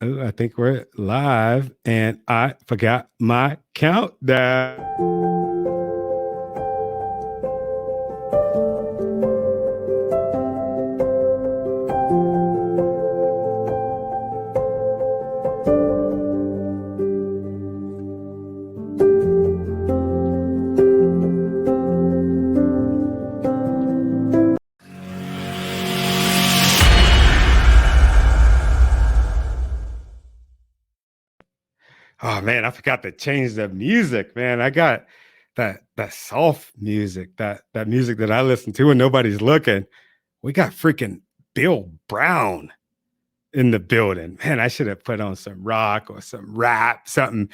Oh, I think we're live, and I forgot my countdown. Oh man, I forgot to change the music, man. I got that soft music, that music that I listen to when nobody's looking. We got freaking Bill Brown in the building. Man, I should have put on some rock or some rap, something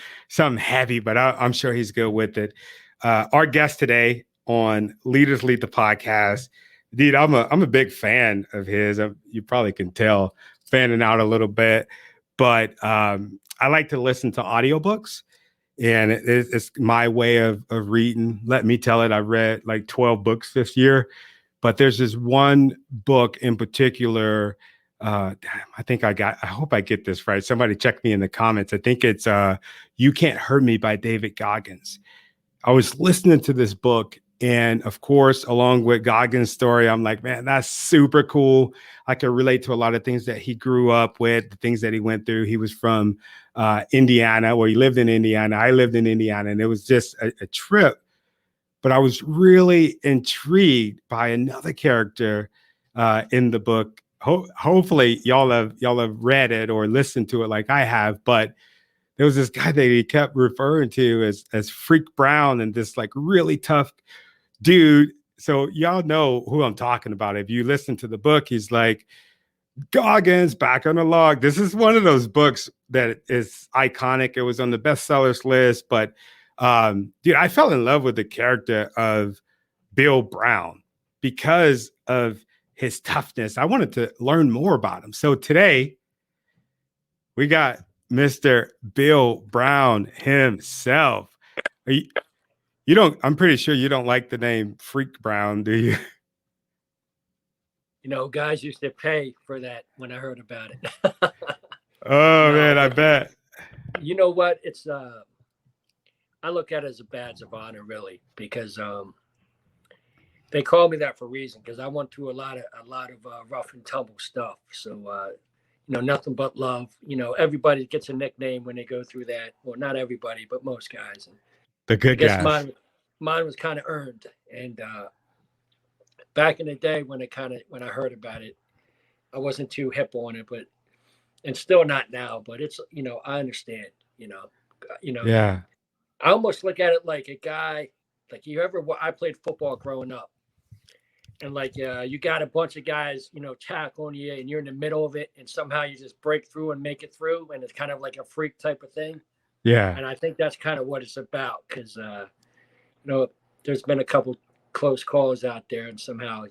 heavy, but I'm sure he's good with it. Our guest today on Leaders Lead the podcast, dude, I'm a big fan of his. You probably can tell, fanning out a little bit, but I like to listen to audiobooks. And it's my way of reading. Let me tell it, I read like 12 books this year, but there's this one book in particular. I hope I get this right. Somebody check me in the comments. I think it's You Can't Hurt Me by David Goggins. I was listening to this book, and of course, along with Goggins' story, I'm like, man, that's super cool. I can relate to a lot of things that he grew up with, the things that he went through. He was from Indiana, where he lived in Indiana. I lived in Indiana, and it was just a trip. But I was really intrigued by another character in the book. Hopefully, y'all have read it or listened to it like I have. But there was this guy that he kept referring to as Freak Brown, and this like really tough dude. So y'all know who I'm talking about. If you listen to the book, he's like, Goggins back on the log. This is one of those books that is iconic. It was on the bestsellers list, but dude, I fell in love with the character of Bill Brown because of his toughness. I wanted to learn more about him. So today we got Mr. Bill Brown himself. You don't, I'm pretty sure you don't like the name Freak Brown, do you? You know, guys used to pay for that when I heard about it. Oh No, man, I bet. you know what? It's I look at it as a badge of honor, really, because they call me that for a reason. Because I went through a lot of rough and tumble stuff. So nothing but love. You know, everybody gets a nickname when they go through that. Well, not everybody, but most guys. And The I good guess guys. mine was kind of earned. And back in the day when I heard about it, I wasn't too hip on it, but and still not now. But it's I understand. You know Yeah. I almost look at it like a guy like I played football growing up, and like you got a bunch of guys tackling you, and you're in the middle of it, and somehow you just break through and make it through, and it's kind of like a freak type of thing. Yeah. And I think that's kind of what it's about because there's been a couple close calls out there, and somehow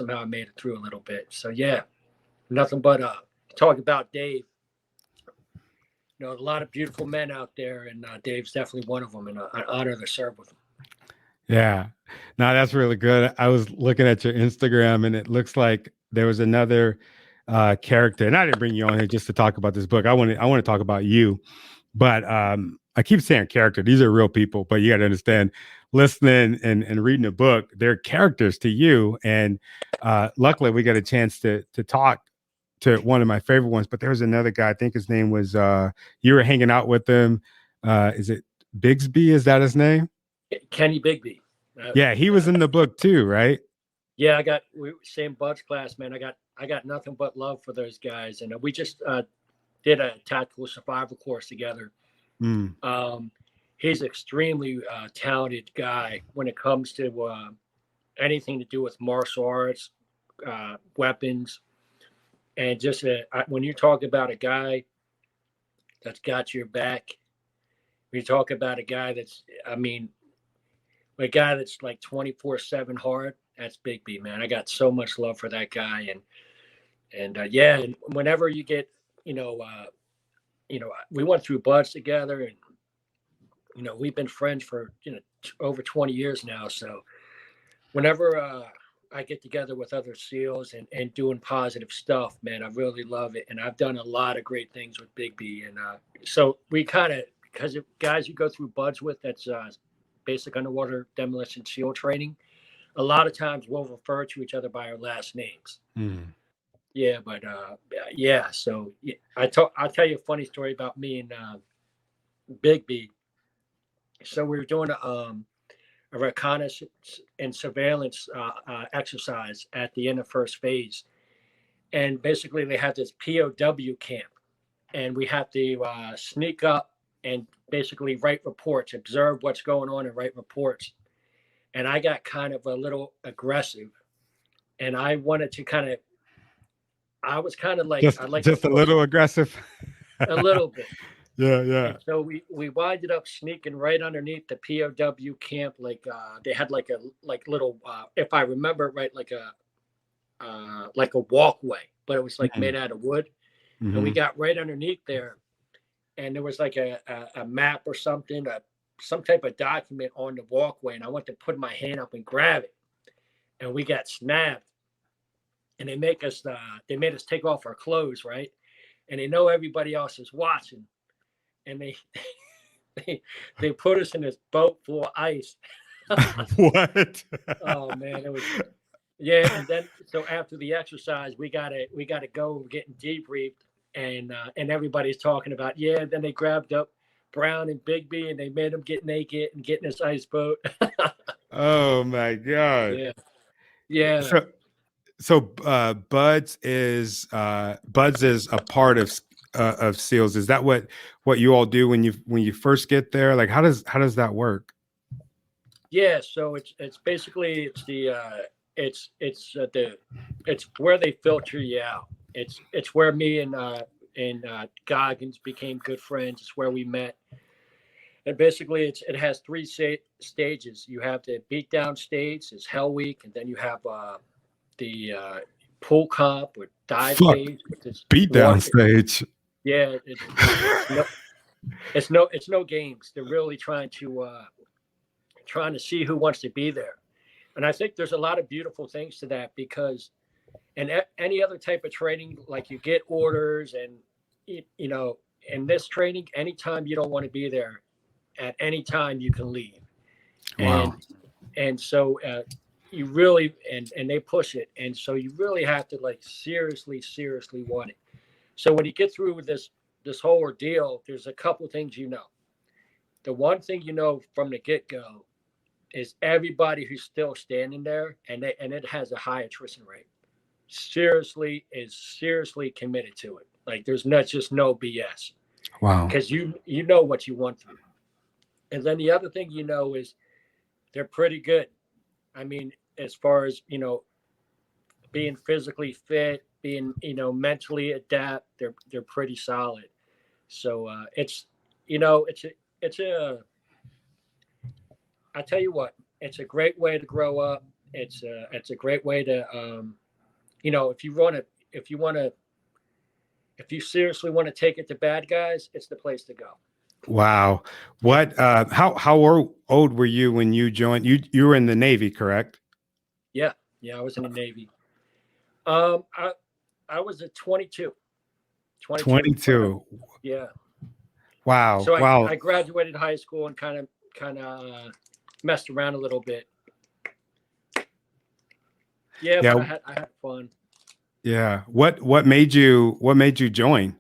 I made it through a little bit. So yeah, nothing but talk about Dave. A lot of beautiful men out there, and Dave's definitely one of them, and an honor to serve with him. Yeah. No, that's really good. I was looking at your Instagram, and it looks like there was another character. And I didn't bring you on here just to talk about this book. I want to talk about you. But I keep saying character. These are real people, but you got to understand, listening and reading a book, they're characters to you. And luckily, we got a chance to talk to one of my favorite ones. But there was another guy. I think his name was. You were hanging out with him. Is it Bigsby? Is that his name? Kenny Bigby. Yeah, he was in the book too, right? Yeah, same Buds class, man. I got nothing but love for those guys, and we just did a tactical survival course together. Mm. He's extremely talented guy when it comes to anything to do with martial arts, weapons, and just when you talk about a guy that's got your back, when you talk about a guy a guy that's like 24/7 hard, that's Big B, man. I got so much love for that guy, and yeah, and whenever you get, we went through Buds together, and we've been friends for over 20 years now. So whenever I get together with other SEALs and doing positive stuff, man. I really love it. And I've done a lot of great things with Big B. And so we kind of, because guys you go through buds with, that's basic underwater demolition SEAL training, a lot of times we'll refer to each other by our last names. Mm. Yeah, but yeah. So yeah, I'll tell you a funny story about me and Big B. So we were doing a reconnaissance and surveillance exercise at the end of first phase, and basically they had this POW camp, and we have to sneak up and basically write reports, observe what's going on, and write reports. And I got kind of a little aggressive, and I wanted to kind of, I was kind of like, I like to just a little aggressive. a little bit. Yeah, yeah. And so we winded up sneaking right underneath the POW camp. Like they had like a little, if I remember right, like a walkway, but it was like made out of wood. Mm-hmm. And we got right underneath there, and there was like a map or something, some type of document on the walkway, and I went to put my hand up and grab it, and we got snapped. And they made us take off our clothes, right? And they know everybody else is watching, and they put us in this boat full of ice. What? Oh man, it was, yeah. And then so after the exercise, we gotta go. We're getting debriefed, and everybody's talking about, yeah. Then they grabbed up Brown and Big B, and they made them get naked and get in this ice boat. Oh my God. Yeah, yeah. So Buds is a part of SEALs. Is that what you all do when you first get there? Like how does that work? Yeah, so it's basically it's where they filter you out. It's where me and Goggins became good friends. It's where we met. And basically it has three stages. You have the beatdown stage, it's Hell Week, and then you have the pool comp with dive stage, beatdown stage. Yeah, it's no games. They're really trying to see who wants to be there. And I think there's a lot of beautiful things to that, because in any other type of training, like you get orders, and you know, in this training, anytime you don't want to be there, at any time you can leave. Wow. And so you really, and they push it, and so you really have to like seriously want it. So when you get through with this whole ordeal, there's a couple of things. The one thing from the get-go is everybody who's still standing there, and it has a high attrition rate, seriously committed to it. Like there's just no BS. Wow. Because you know what you want to do. And then the other thing is they're pretty good. I mean, as far as, being physically fit, being, mentally adapt, they're pretty solid. So I tell you what, it's a great way to grow up. It's a great way to, if you seriously want to take it to bad guys, it's the place to go. Wow. What, how old were you when you joined? You were in the Navy, correct? Yeah. I was in the Navy. I was at 22. 22. Yeah. Wow. So wow. I graduated high school and kind of messed around a little bit. Yeah. But I had fun. Yeah. What made you join?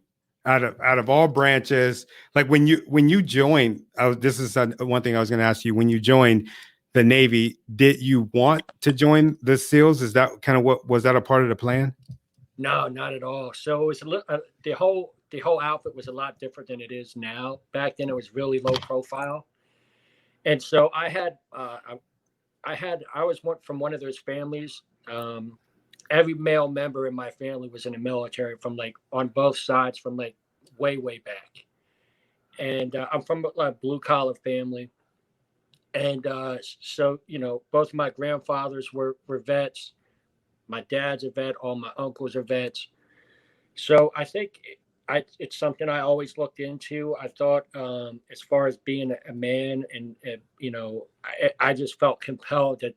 Out of all branches, like when you joined, this is one thing I was going to ask you. When you joined the Navy, did you want to join the SEALs? Is that kind of was that a part of the plan? No, not at all. So it was the whole outfit was a lot different than it is now. Back then, it was really low profile, and so I was from one of those families. Every male member in my family was in the military, from like on both sides, from like way back. And I'm from a blue collar family. And so, both of my grandfathers were vets. My dad's a vet. All my uncles are vets. So I think it's something I always looked into. I thought as far as being a man, and I just felt compelled that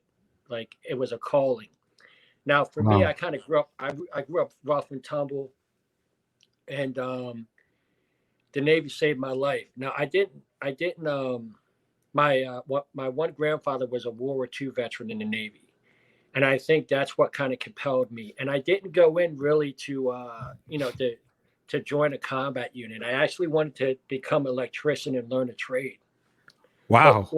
like it was a calling. Now, for me, Wow. I kind of grew up. I grew up rough and tumble, and the Navy saved my life. Now, I didn't. I didn't. My one grandfather was a World War II veteran in the Navy, and I think that's what kind of compelled me. And I didn't go in really to to join a combat unit. I actually wanted to become an electrician and learn a trade. But Wow.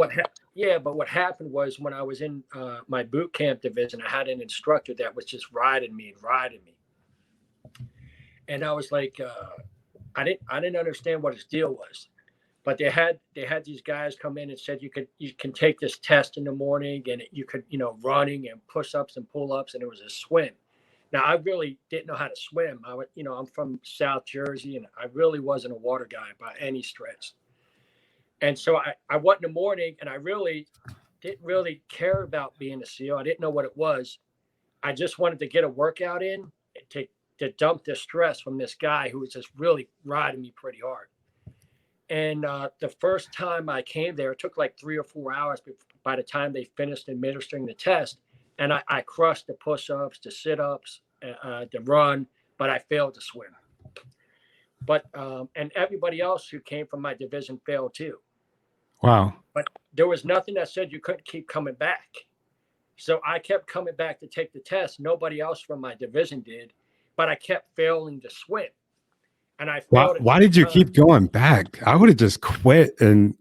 but what happened was when I was in my boot camp division, I had an instructor that was just riding me and riding me, and I was like, I didn't understand what his deal was. But they had these guys come in and said you can take this test in the morning and you could running and push ups and pull ups, and it was a swim. Now I really didn't know how to swim. I'm from South Jersey and I really wasn't a water guy by any stretch. And so I went in the morning and I really didn't really care about being a SEAL. I didn't know what it was. I just wanted to get a workout in to dump the stress from this guy who was just really riding me pretty hard. And the first time I came there, it took like 3 or 4 hours by the time they finished administering the test. And I crushed the push-ups, the sit-ups, the run, but I failed to swim. But and everybody else who came from my division failed too. Wow. But there was nothing that said you couldn't keep coming back. So I kept coming back to take the test. Nobody else from my division did, but I kept failing to swim. And I failed it Why 3 did you times. keep going back? I would have just quit and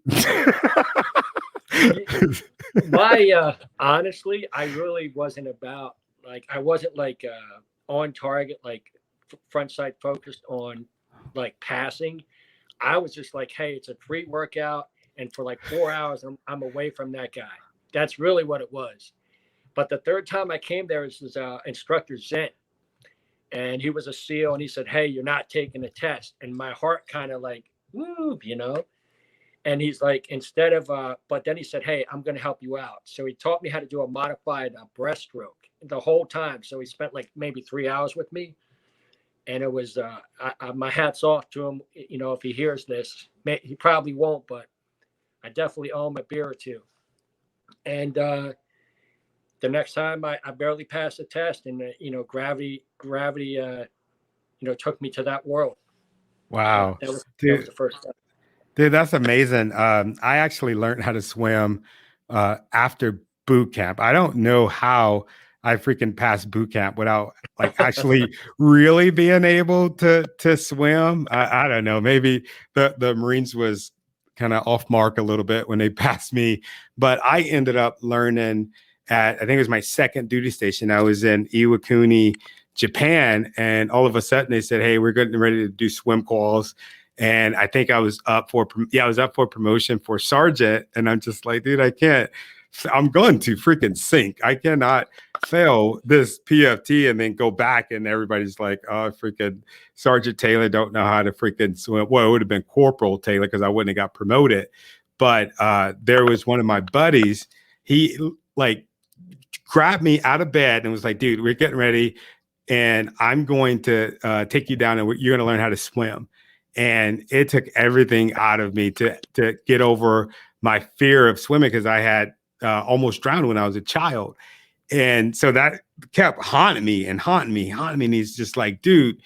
My honestly, I really wasn't about like I wasn't like on target, like front sight focused on like passing. I was just like, hey, it's a free workout, and for like 4 hours, I'm away from that guy. That's really what it was. But the third time I came there, was his instructor Zen, and he was a SEAL, and he said, "Hey, you're not taking the test." And my heart kind of like, whoop. And he's like, instead of, but then he said, "Hey, I'm going to help you out." So he taught me how to do a modified breaststroke the whole time. So he spent like maybe 3 hours with me, and it was, my hat's off to him. If he hears this, he probably won't, but I definitely owe him a beer or two. And the next time I barely passed the test, and gravity took me to that world. wow. That was Dude, the first step. dude, that's amazing. I actually learned how to swim after boot camp. I don't know how I freaking passed boot camp without like actually really being able to swim. I don't know. Maybe the Marines was kind of off mark a little bit when they passed me, but I ended up learning at I think it was my second duty station. I was in Iwakuni, Japan, and all of a sudden they said, "Hey, we're getting ready to do swim calls." And I think I was up for promotion for sergeant. And I'm just like, dude, I'm going to freaking sink. I cannot fail this PFT and then go back. And everybody's like, oh, freaking Sergeant Taylor don't know how to freaking swim. Well, it would have been Corporal Taylor because I wouldn't have got promoted. But there was one of my buddies. He like grabbed me out of bed and was like, dude, we're getting ready. And I'm going to take you down and you're going to learn how to swim. And it took everything out of me to get over my fear of swimming because I had almost drowned when I was a child. And so that kept haunting me. And he's just like, dude,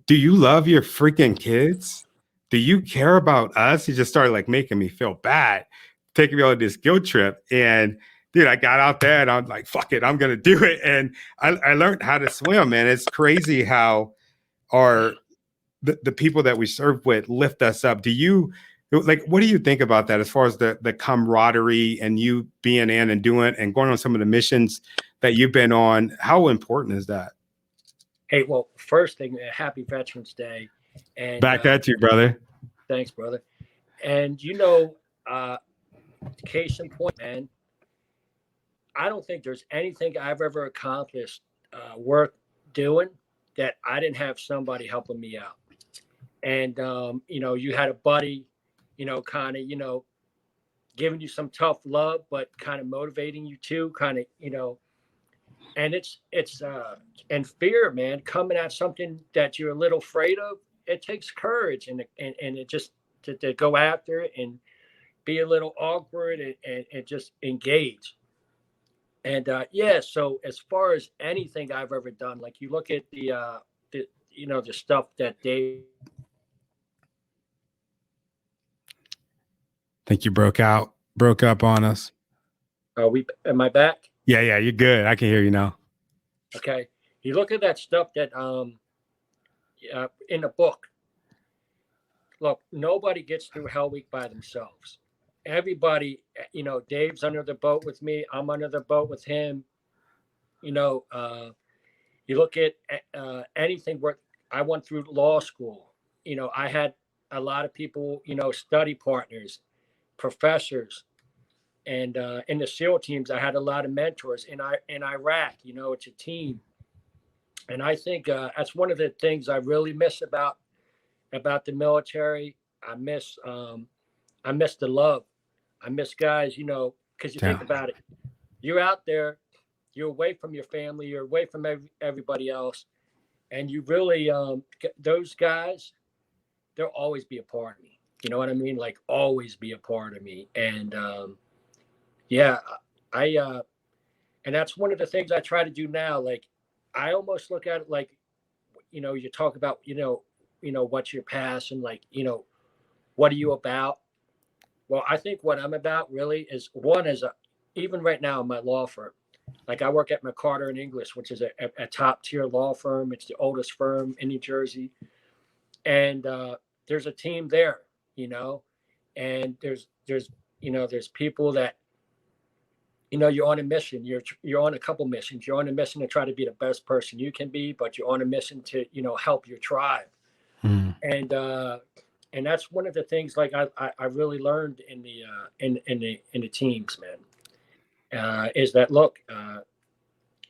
do you love your freaking kids? Do you care about us? He just started like making me feel bad, taking me on this guilt trip. And dude, I got out there and I'm like, fuck it, I'm going to do it. And I learned how to swim, man. It's crazy how the people that we serve with lift us up. Do you like what do you think about that as far as the camaraderie and you being in and doing and going on some of the missions that you've been on? How important is that? Hey, well, first thing, happy Veterans Day. And Back at you, brother. thanks, brother. And case in point, man, I don't think there's anything I've ever accomplished worth doing that I didn't have somebody helping me out. And you had a buddy, kind of, giving you some tough love, but kind of motivating you too, kind of, and it's and fear, man, coming at something that you're a little afraid of. It takes courage and it just to go after it and be a little awkward and just engage. And yeah, so as far as anything I've ever done, like you look at the the stuff that Dave. Think you broke up on us. Am I back? Yeah, yeah, you're good. I can hear you now. Okay. You look at that stuff that in the book. Look, nobody gets through Hell Week by themselves. Everybody, Dave's under the boat with me. I'm under the boat with him. You know, you look at anything where I went through law school. I had a lot of people, study partners, professors, and in the SEAL teams, I had a lot of mentors. In Iraq, it's a team, and I think that's one of the things I really miss about the military. I miss the love. I miss guys, because you think Yeah. about it, you're out there, you're away from your family, you're away from everybody else, and you really those guys, they'll always be a part of me. You know what I mean? Like always be a part of me. And yeah, I and that's one of the things I try to do now. Like I almost look at it like, you talk about, what's your passion, like, what are you about? Well, I think what I'm about really is one is even right now in my law firm, like I work at McCarter English, which is a top tier law firm. It's the oldest firm in New Jersey, and there's a team there, and there's people that you're on a mission. You're on a couple missions. You're on a mission to try to be the best person you can be, but you're on a mission to help your tribe, Mm. and that's one of the things like I really learned in the teams, man, is that look,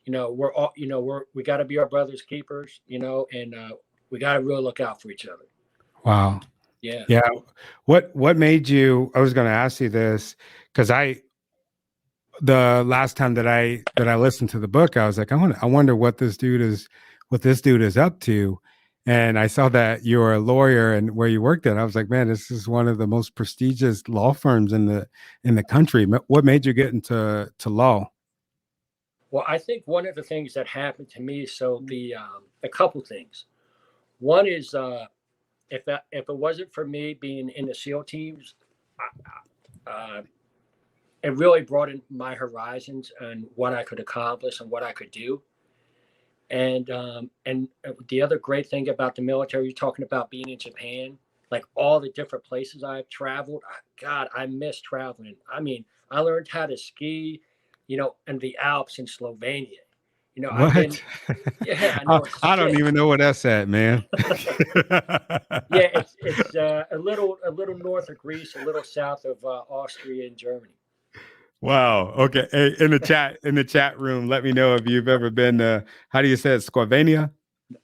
we're all we got to be our brothers keepers, and we got to really look out for each other. Wow. Yeah. Yeah. What made you? I was going to ask you this because the last time that I listened to the book, I was like, I wonder what this dude is up to. And I saw that you're a lawyer and where you worked at. I was like, man, this is one of the most prestigious law firms in the country. What made you get into law? Well, I think one of the things that happened to me, so a couple things. One is if it wasn't for me being in the SEAL teams, it really broadened my horizons and what I could accomplish and what I could do. And the other great thing about the military, you're talking about being in Japan, like all the different places I've traveled. God, I miss traveling. I mean, I learned how to ski, in the Alps in Slovenia. I've been, What? yeah, I know. I don't even know where that's at, man. Yeah, it's a little north of Greece, a little south of Austria and Germany. Wow. Okay. Hey, in the chat room, let me know if you've ever been to, how do you say it? Slovenia?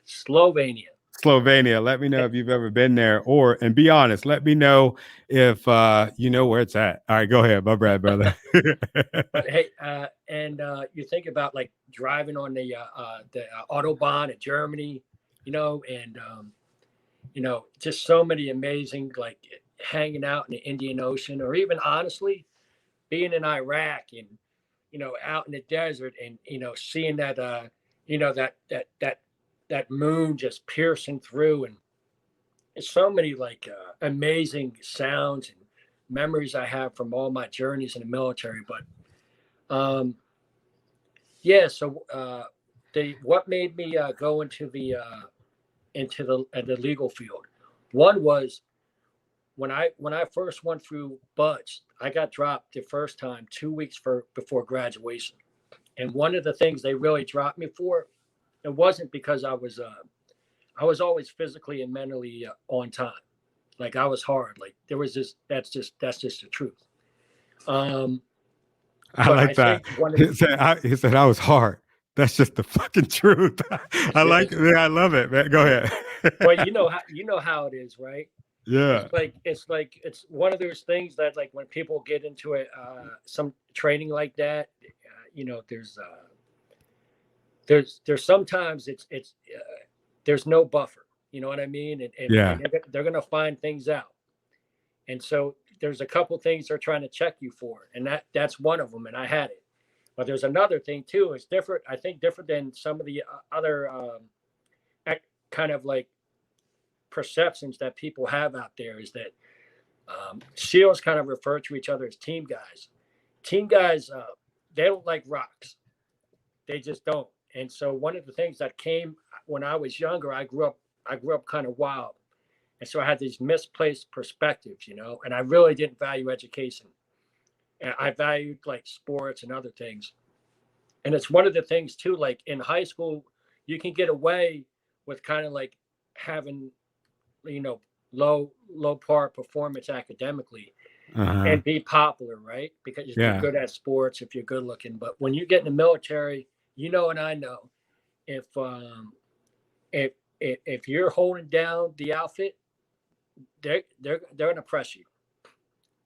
Slovenia. Slovenia. Let me know if you've ever been there, and be honest. Let me know if you know where it's at. All right, go ahead, my bad, brother. But hey, you think about like driving on the Autobahn in Germany, and just so many amazing, like hanging out in the Indian Ocean, or even honestly being in Iraq and out in the desert and seeing that that moon just piercing through, and it's so many like amazing sounds and memories I have from all my journeys in the military. But yeah, so what made me go into the legal field. One was when I first went through buds, I got dropped the first time 2 weeks before graduation, and one of the things they really dropped me for, it wasn't because I was always physically and mentally on time. Like I was hard. Like there was this. That's just the truth. I But like I that. think one of the, He said I was hard. That's just the fucking truth. I like it. Man, I love it, man. Go ahead. well, you know how it is, right? Yeah. It's one of those things that like when people get into it, some training like that, there's sometimes there's no buffer. You know what I mean? Yeah. And they're gonna find things out. And so there's a couple things they're trying to check you for, and that's one of them. And I had it But there's another thing too. It's different. I think different than some of the other kind of like perceptions that people have out there is that SEALs kind of refer to each other as team guys. Team guys, they don't like rocks. They just don't. And so one of the things that came when I was younger, I grew up kind of wild. And so I had these misplaced perspectives, and I really didn't value education. And I valued like sports and other things. And it's one of the things too, like in high school, you can get away with kind of like having, low par performance academically and be popular, right? Because if you're good at sports, if you're good looking. But when you get in the military, and I know, if you're holding down the outfit, they're gonna press you.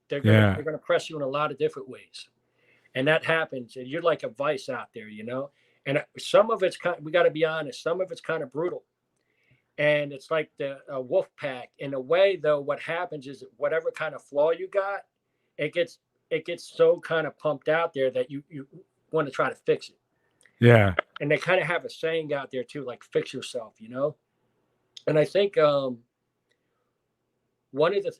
They're gonna press you in a lot of different ways, and that happens. And you're like a vice out there, And some of it's we got to be honest. Some of it's kind of brutal, and it's like the wolf pack. In a way, though, what happens is whatever kind of flaw you got, it gets so kind of pumped out there that you want to try to fix it. Yeah. And they kind of have a saying out there too, like fix yourself, And I think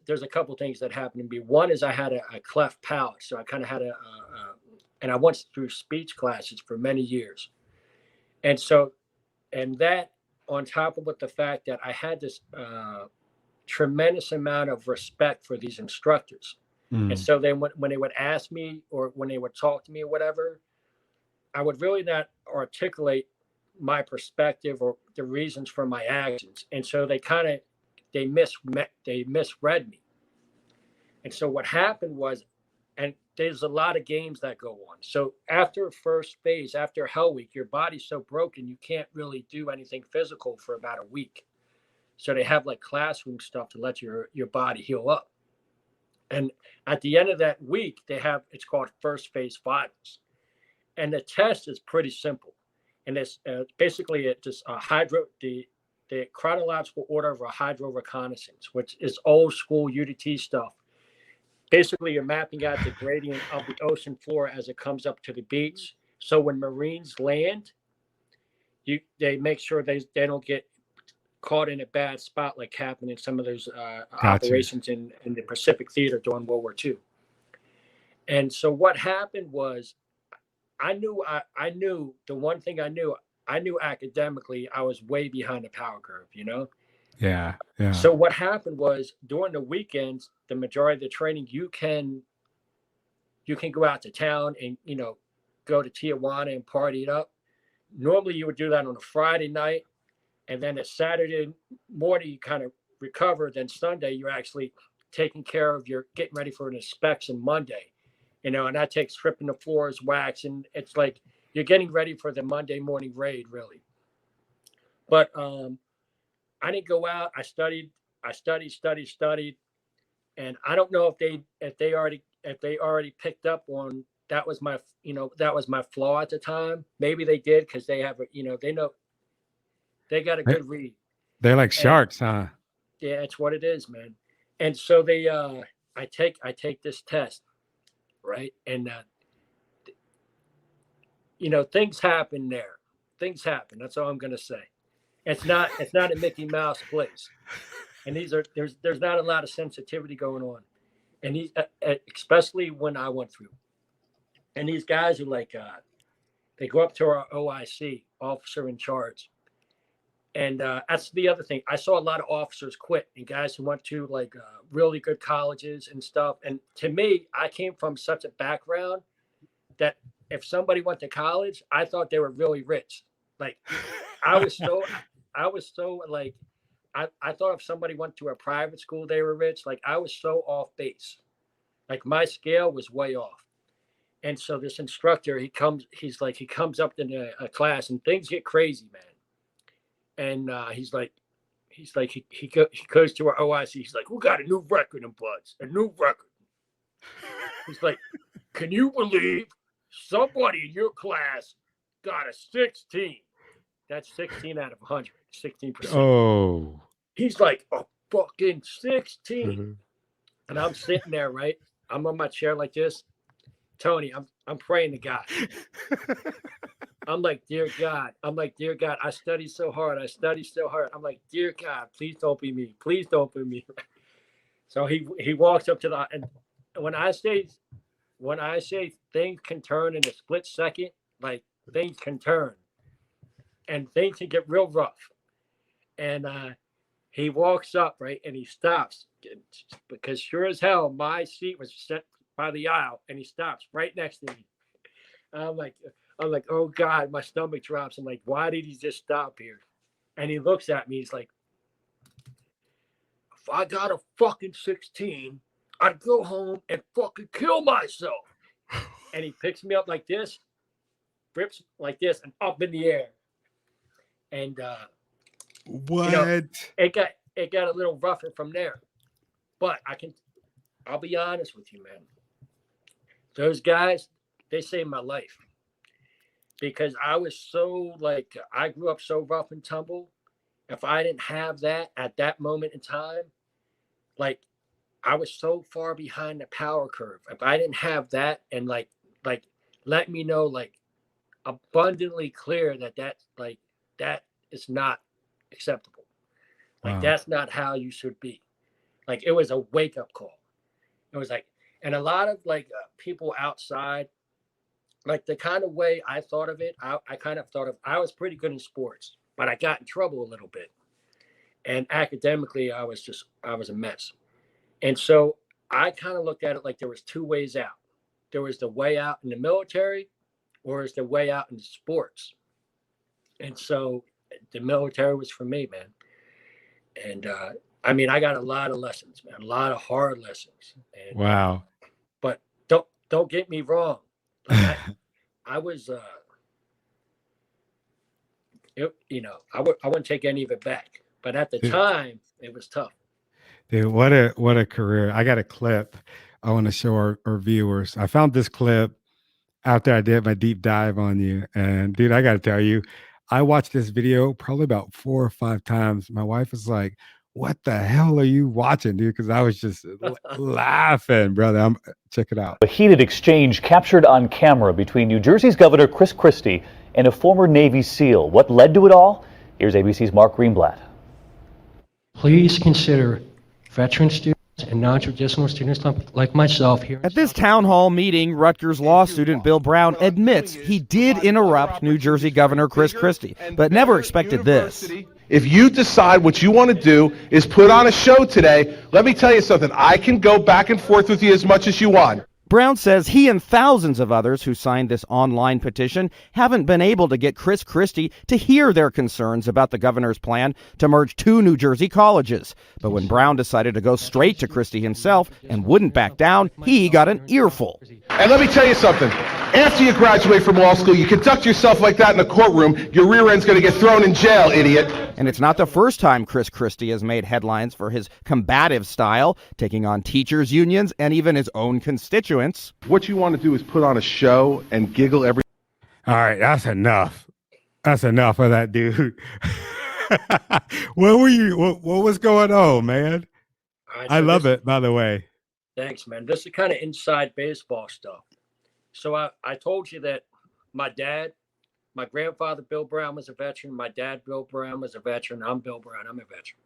there's a couple things that happened to me. One is I had a cleft palate, so I kind of had and I went through speech classes for many years, and that on top of the fact that I had this tremendous amount of respect for these instructors, and so then when they would ask me or when they would talk to me or whatever, I would really not articulate my perspective or the reasons for my actions. And so they misread me. And so what happened was, and there's a lot of games that go on. So after first phase, after Hell Week, your body's so broken, you can't really do anything physical for about a week. So they have like classroom stuff to let your body heal up. And at the end of that week, it's called first phase finals. And the test is pretty simple. And it's basically just the chronological order of a hydro reconnaissance, which is old school UDT stuff. Basically, you're mapping out the gradient of the ocean floor as it comes up to the beach. So when Marines land, they make sure they don't get caught in a bad spot like happened in some of those operations in the Pacific Theater during World War II. And so what happened was, I knew the one thing I knew academically, I was way behind the power curve, Yeah. So what happened was during the weekends, the majority of the training, you can go out to town and, go to Tijuana and party it up. Normally you would do that on a Friday night. And then a Saturday morning, you kind of recover. Then Sunday, you're actually taking care of getting ready for an inspection Monday. And that takes stripping the floors, waxing. It's like you're getting ready for the Monday morning raid, really. But I didn't go out. I studied, and I don't know if they already picked up on that was my flaw at the time. Maybe they did because they have they got a good read. They're like sharks, huh? Yeah, it's what it is, man. And so I take this test. Right. And, things happen there. Things happen. That's all I'm going to say. It's not a Mickey Mouse place. And there's not a lot of sensitivity going on. And especially when I went through. And these guys are like, they go up to our OIC, officer in charge. And that's the other thing. I saw a lot of officers quit and guys who went to like really good colleges and stuff. And to me, I came from such a background that if somebody went to college, I thought they were really rich. Like I was so like, I thought if somebody went to a private school, they were rich. Like I was so off base. Like my scale was way off. And so this instructor, he comes up in a class and things get crazy, man. And he goes to our OIC. He's like, we got a new record in Bloods, a new record. He's like, can you believe somebody in your class got a 16? That's 16 out of 100, 16%. Oh. He's like, a fucking 16. Mm-hmm. And I'm sitting there, right? I'm on my chair like this. Tony, I'm praying to God. I'm like, dear God. I'm like, dear God, I studied so hard. I studied so hard. I'm like, dear God, please don't be me. Please don't be me. So he walks up to the, and when I say things can turn in a split second, like things can turn and things can get real rough. And he walks up, right, and he stops because sure as hell my seat was set by the aisle, and he stops right next to me. I'm like, oh God, my stomach drops. I'm like, why did he just stop here? And he looks at me. He's like, if I got a fucking 16, I'd go home and fucking kill myself. And he picks me up like this, rips like this, and up in the air. And what? It got a little rougher from there. But I'll be honest with you, man. Those guys, they saved my life. Because I was so I grew up so rough and tumble. If I didn't have that at that moment in time, I was so far behind the power curve. If I didn't have that and let me know abundantly clear that is not acceptable. Wow. That's not how you should be. It was a wake up call. It was and a lot of people outside, the kind of way I thought of it, I kind of thought of, I was pretty good in sports, but I got in trouble a little bit. And academically, I was a mess. And so I kind of looked at it like there was two ways out. There was the way out in the military, or is the way out in sports. And so the military was for me, man. And I got a lot of lessons, man, a lot of hard lessons. And, wow. But don't get me wrong. I was, I wouldn't take any of it back. But at the time, it was tough. Dude, what a career. I got a clip I want to show our viewers. I found this clip after I did my deep dive on you. And dude, I got to tell you, I watched this video probably about 4 or 5 times. My wife was like, what the hell are you watching, dude? Because I was just laughing, brother. Check it out. A heated exchange captured on camera between New Jersey's Governor Chris Christie and a former Navy SEAL. What led to it all? Here's ABC's Mark Greenblatt. Please consider veteran students and non-traditional students like myself here. At this town hall meeting, Rutgers law student Bill Brown admits he did interrupt New Jersey Governor Chris Christie, but never expected this. If you decide what you want to do is put on a show today, let me tell you something. I can go back and forth with you as much as you want. Brown says he and thousands of others who signed this online petition haven't been able to get Chris Christie to hear their concerns about the governor's plan to merge 2 New Jersey colleges. But when Brown decided to go straight to Christie himself and wouldn't back down, he got an earful. And let me tell you something. After you graduate from law school, you conduct yourself like that in a courtroom, your rear end's going to get thrown in jail, idiot. And it's not the first time Chris Christie has made headlines for his combative style, taking on teachers' unions and even his own constituents. What you want to do is put on a show and giggle every... All right, that's enough. That's enough of that, dude. What was going on, man? Right, so I love it, by the way. Thanks, man. This is kind of inside baseball stuff. So I told you that my grandfather, Bill Brown, was a veteran. My dad, Bill Brown, was a veteran. I'm Bill Brown. I'm a veteran.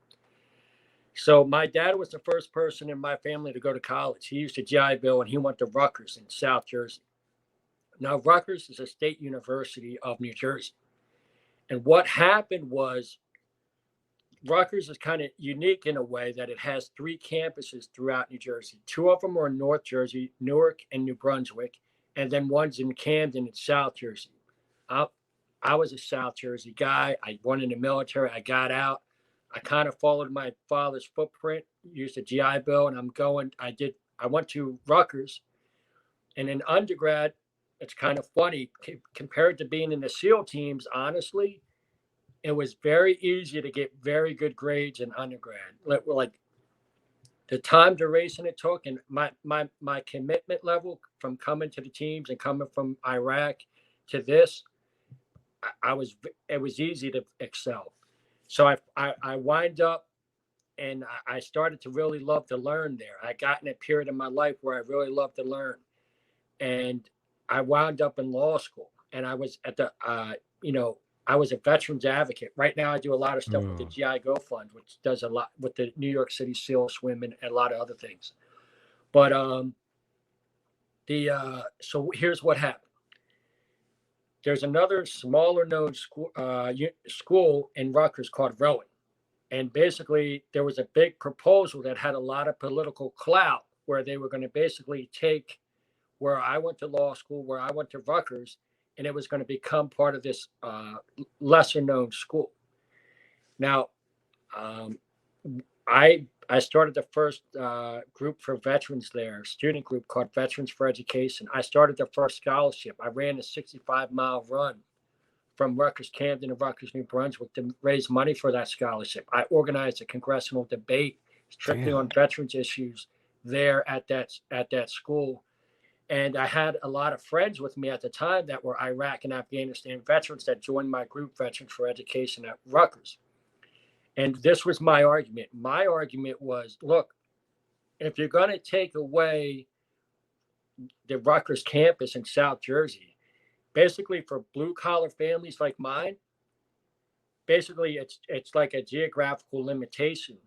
So my dad was the first person in my family to go to college. He used to GI Bill, and he went to Rutgers in South Jersey. Now, Rutgers is a state university of New Jersey. And what happened was Rutgers is kind of unique in a way that it has 3 campuses throughout New Jersey. 2 of them are in North Jersey, Newark and New Brunswick, and then one's in Camden in South Jersey. I was a South Jersey guy. I went in the military. I got out. I kind of followed my father's footprint, used a GI Bill, and I went to Rutgers. And in undergrad, it's kind of funny, compared to being in the SEAL teams, honestly, it was very easy to get very good grades in undergrad. Like the time duration it took and my commitment level from coming to the teams and coming from Iraq to this, it was easy to excel. So I wind up and I started to really love to learn there. I got in a period of my life where I really loved to learn. and I wound up in law school, and I was at the, I was a veterans advocate. Right now, I do a lot of stuff with the GI Go Fund, which does a lot with the New York City SEAL Swim and a lot of other things. But so here's what happened. There's another smaller known school in Rutgers called Rowan. And basically, there was a big proposal that had a lot of political clout where they were going to basically take where I went to law school, where I went to Rutgers, and it was going to become part of this lesser known school. Now, I started the first group for veterans there, student group called Veterans for Education. I started the first scholarship. I ran a 65-mile run from Rutgers, Camden, to Rutgers, New Brunswick to raise money for that scholarship. I organized a congressional debate strictly on veterans issues there at that school. And I had a lot of friends with me at the time that were Iraq and Afghanistan veterans that joined my group, Veterans for Education at Rutgers. And this was my argument. My argument was, look, if you're going to take away the Rutgers campus in South Jersey, basically for blue collar families like mine, basically it's like a geographical limitation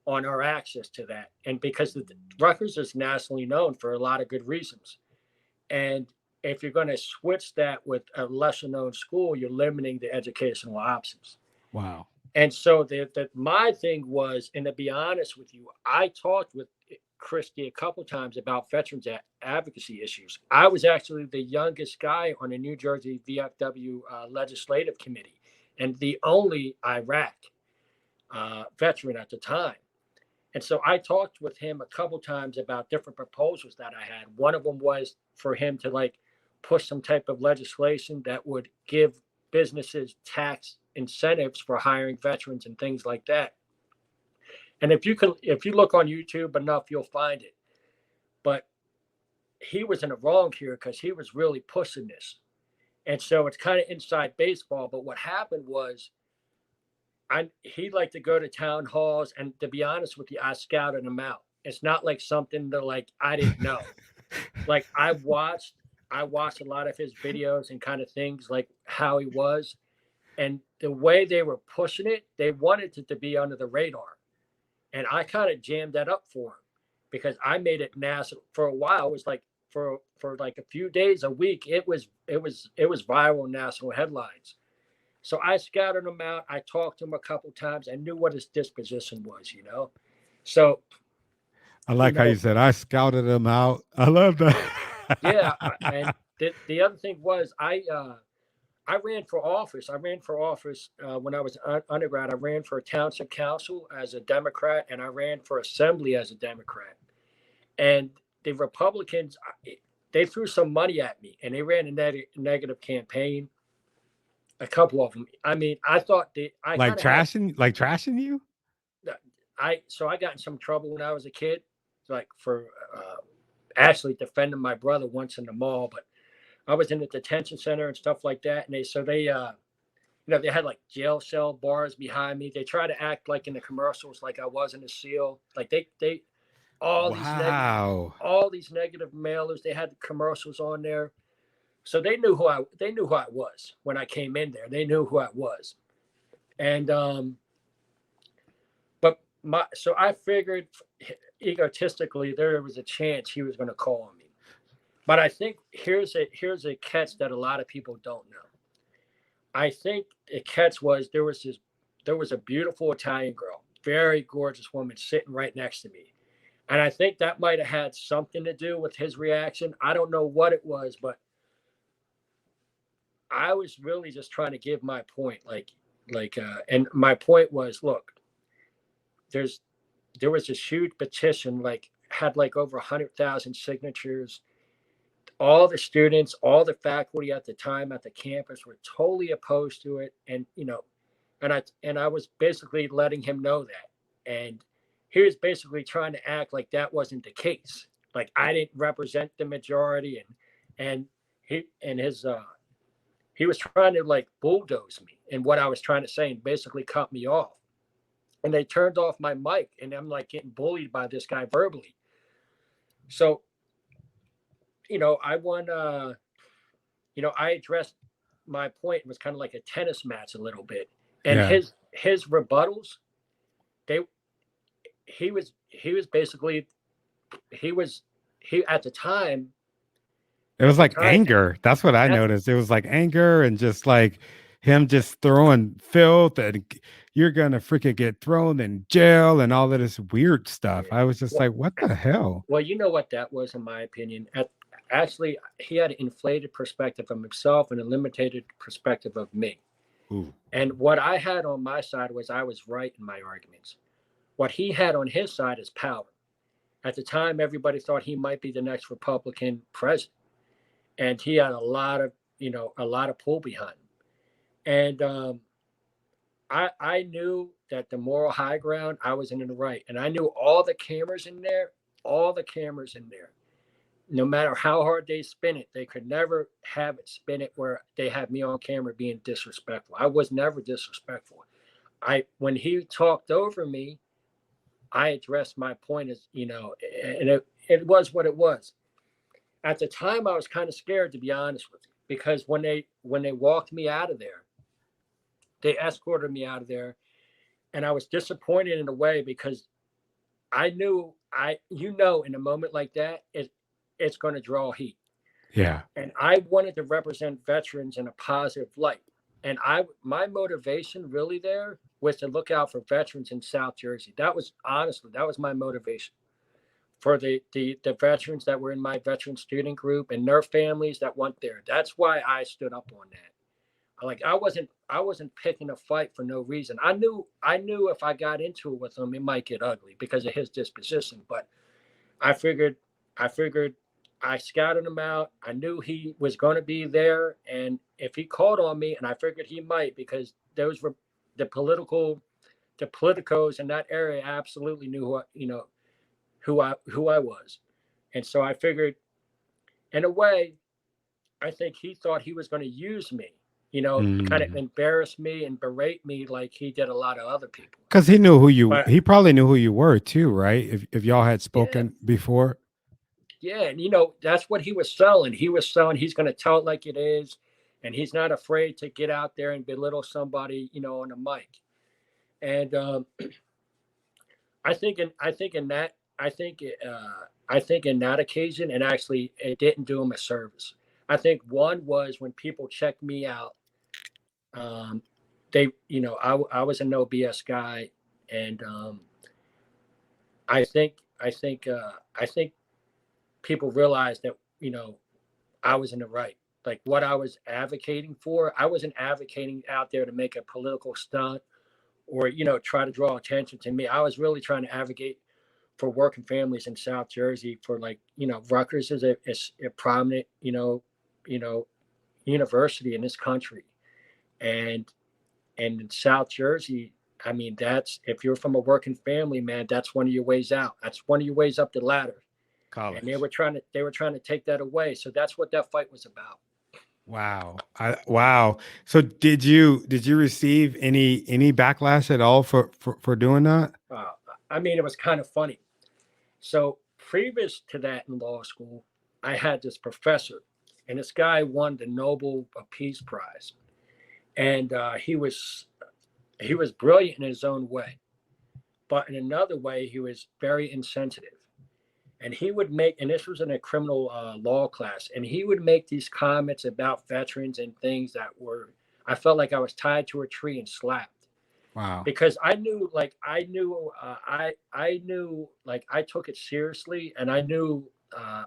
on our access to that. And because Rutgers is nationally known for a lot of good reasons. And if you're going to switch that with a lesser known school, you're limiting the educational options. Wow. And so my thing was, and to be honest with you, I talked with Christie a couple times about veterans advocacy issues. I was actually the youngest guy on the New Jersey VFW legislative committee and the only Iraq veteran at the time. And so I talked with him a couple times about different proposals that I had. One of them was for him to push some type of legislation that would give businesses tax incentives for hiring veterans and things like that. And if you look on YouTube enough, you'll find it. But he was in the wrong here because he was really pushing this. And so it's kind of inside baseball. But what happened was he liked to go to town halls. And to be honest with you, I scouted him out. It's not like something that I didn't know. I watched a lot of his videos and kind of things like how he was. And the way they were pushing it, they wanted it to be under the radar. And I kind of jammed that up for him because I made it national for a while. It was for a few days a week. It was viral national headlines. So I scouted him out. I talked to him a couple times. I knew what his disposition was, So I like how you said I scouted him out. I love that. Yeah, and the other thing was I ran for office. I ran for office when I was undergrad. I ran for township council as a Democrat, and I ran for assembly as a Democrat. And the Republicans, they threw some money at me, and they ran a negative campaign. A couple of them. I mean, I thought trashing you. So I got in some trouble when I was a kid, for actually defending my brother once in the mall, but I was in the detention center and stuff like that. And they had jail cell bars behind me. They try to act like in the commercials, like I wasn't a SEAL. All these negative mailers. They had commercials on there, so they knew who I was when I came in there. They knew who I was, and so I figured egotistically there was a chance he was going to call on me. But I think here's a catch that a lot of people don't know. I think the catch was there was a beautiful Italian girl, very gorgeous woman sitting right next to me. And I think that might have had something to do with his reaction. I don't know what it was, but I was really just trying to give my point. And my point was, look, there was this huge petition, had over 100,000 signatures. All the students, all the faculty at the time at the campus were totally opposed to it. And, and I was basically letting him know that. And he was basically trying to act like that wasn't the case. I didn't represent the majority, and he was trying to bulldoze me and what I was trying to say and basically cut me off. And they turned off my mic, and I'm getting bullied by this guy verbally. So I won. I addressed my point. It was kind of like a tennis match a little bit, and Yeah. his rebuttals, they he was basically he at the time It at was the like time anger. That's what I at noticed. It was like anger and just like him just throwing filth and you're gonna freaking get thrown in jail and all of this weird stuff. yeah. I was just Well, like, what the hell? well, you know what that was, in my opinion. Actually, he had an inflated perspective of himself and a limited perspective of me. Ooh. And what I had on my side was I was right in my arguments. What he had on his side is power. At the time, everybody thought he might be the next Republican president, and he had a lot of pull behind him. And I knew that the moral high ground, I was in the right, and I knew all the cameras in there, no matter how hard they spin it, they could never have it spin it where they had me on camera being disrespectful. I was never disrespectful. When he talked over me, I addressed my point as and it was what it was. At the time, I was kind of scared, to be honest with you, because when they walked me out of there, they escorted me out of there, and I was disappointed in a way because I knew in a moment like that, it's going to draw heat, Yeah. and I wanted to represent veterans in a positive light. And my motivation really there was to look out for veterans in South Jersey. That was my motivation for the veterans that were in my veteran student group and their families that went there. That's why I stood up on that. Like I wasn't picking a fight for no reason. I knew if I got into it with him, it might get ugly because of his disposition. But I figured I scouted him out. I knew he was going to be there, and if he called on me, and I figured he might, because those were the politicos in that area absolutely knew who I was, and so I figured, in a way, I think he thought he was going to use me, kind of Mm. embarrass me and berate me like he did a lot of other people. Because But he probably knew who you were too, right? If y'all had yeah, spoken before. yeah, and that's what he was selling. He was selling he's going to tell it like it is, and he's not afraid to get out there and belittle somebody, on the mic. And I think in that occasion, and actually, it didn't do him a service. I think one was when people checked me out. Um, I was a no BS guy, and I think people realized that I was in the right. Like what I was advocating for, I wasn't advocating out there to make a political stunt or try to draw attention to me. I was really trying to advocate for working families in South Jersey. For like Rutgers is a prominent you know university in this country, and in South Jersey, I mean, that's, if you're from a working family, man, that's one of your ways out. That's one of your ways up the ladder. And they College. were trying to take that away. So that's what that fight was about. Wow. Wow. So did you receive any backlash at all for doing that? Uh, I mean, it was kind of funny. So previous to that in law school, I had this professor, and this guy won the Nobel Peace Prize, and he was brilliant in his own way, but in another way, he was very insensitive. And he would make, and this was in a criminal law class, and he would make these comments about veterans and things that were, I felt like I was tied to a tree and slapped, Wow. because I knew, like, I took it seriously, and I knew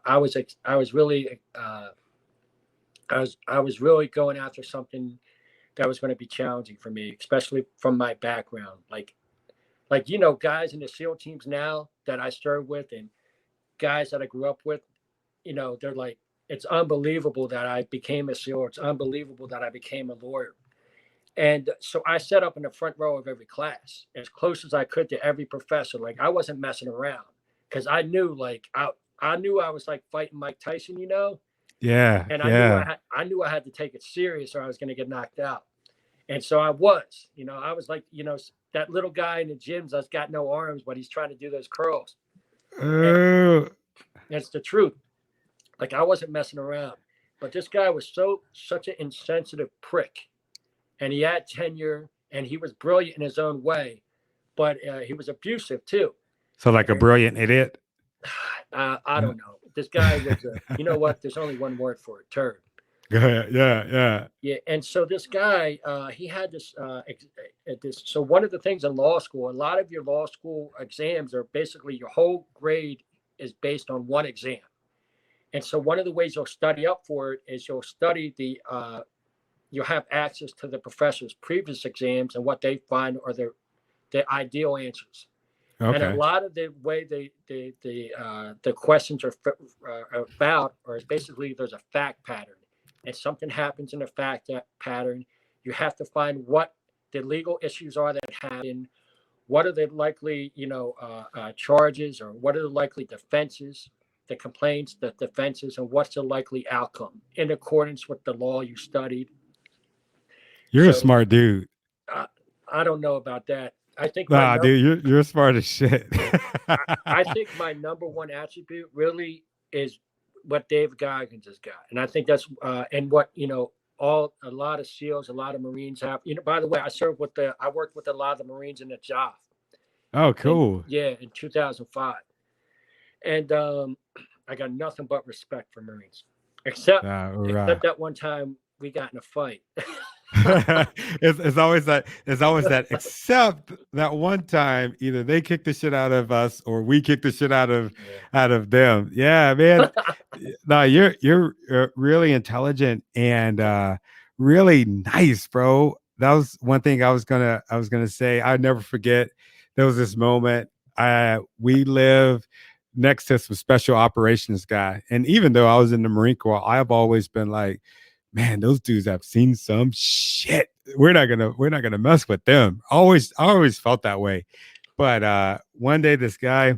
I was really I was really going after something that was going to be challenging for me, especially from my background. Like guys in the SEAL teams now that I served with, and guys that I grew up with, they're like, it's unbelievable that I became a SEAL. It's unbelievable that I became a lawyer. And so I sat up in the front row of every class, as close as I could to every professor. Like, I wasn't messing around, because I knew, like, I knew I was like fighting Mike Tyson, Yeah. and Yeah. I knew I had to take it serious or I was going to get knocked out. And so I was like, that little guy in the gyms that's got no arms, but he's trying to do those curls. And Oh, that's the truth. Like I wasn't messing around, but this guy was such an insensitive prick, and he had tenure, and he was brilliant in his own way, but he was abusive too. So like a brilliant idiot. I don't know. This guy was you know what? There's only one word for it: turd. Go ahead. Yeah. Yeah, and so this guy, he had this. So one of the things in law school, a lot of your law school exams are basically your whole grade is based on one exam, and so one of the ways you'll study up for it is you'll study you'll have access to the professor's previous exams and what they find are the ideal answers. Okay. And a lot of the way the questions are about, or basically there's a fact pattern. And something happens in a fact pattern, you have to find what the legal issues are that happen, what are the likely, charges, or what are the likely defenses, the complaints, the defenses, and what's the likely outcome in accordance with the law you studied. You're a smart dude. I don't know about that. I think dude, you're smart as shit. I think my number one attribute really is what David Goggins has got, and I think that's and what a lot of SEALs, a lot of Marines have. By the way, I worked with a lot of the Marines in the job. Oh, cool. In 2005, and I got nothing but respect for Marines, except that one time we got in a fight. it's always that except that one time either they kicked the shit out of us or we kicked the shit out of them. Yeah, man. No, you're really intelligent and really nice, bro. That was one thing I was gonna say. I'd never forget. There was this moment. We live next to some special operations guy, and even though I was in the Marine Corps, I've always been like, man, those dudes have seen some shit. We're not gonna mess with them. I always felt that way. But one day this guy,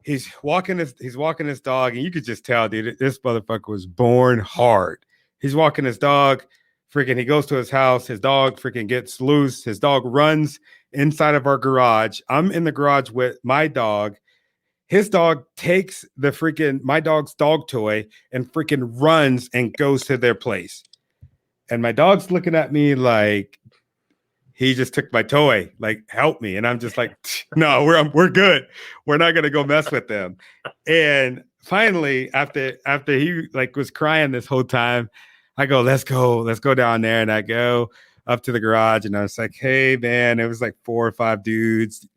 he's walking his dog, and you could just tell, dude, this motherfucker was born hard. He's walking his dog, he goes to his house, his dog gets loose, his dog runs inside of our garage. I'm in the garage with my dog. His dog takes my dog's dog toy and runs and goes to their place. And my dog's looking at me like he just took my toy, like, help me. And I'm just like, no, we're good. We're not going to go mess with them. And finally, after he was crying this whole time, I go, let's go down there. And I go up to the garage and I was like, hey man, it was like 4 or 5 dudes.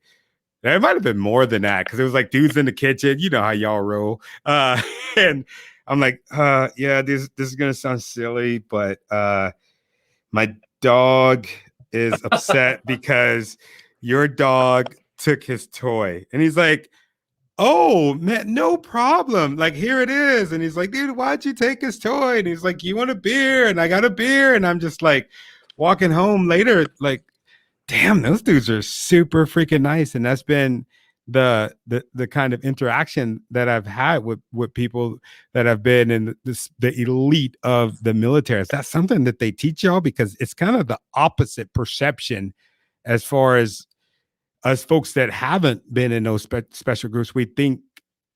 It might have been more than that because it was like dudes in the kitchen. You know how y'all roll. And I'm like, yeah, this is going to sound silly, but my dog is upset because your dog took his toy. And he's like, oh, man, no problem. Like, here it is. And he's like, dude, why'd you take his toy? And he's like, you want a beer? And I got a beer. And I'm just like walking home later, like, damn, those dudes are super freaking nice. And that's been the kind of interaction that I've had with people that have been in the elite of the military. Is that something that they teach y'all? Because it's kind of the opposite perception as far as us folks that haven't been in those special groups. We think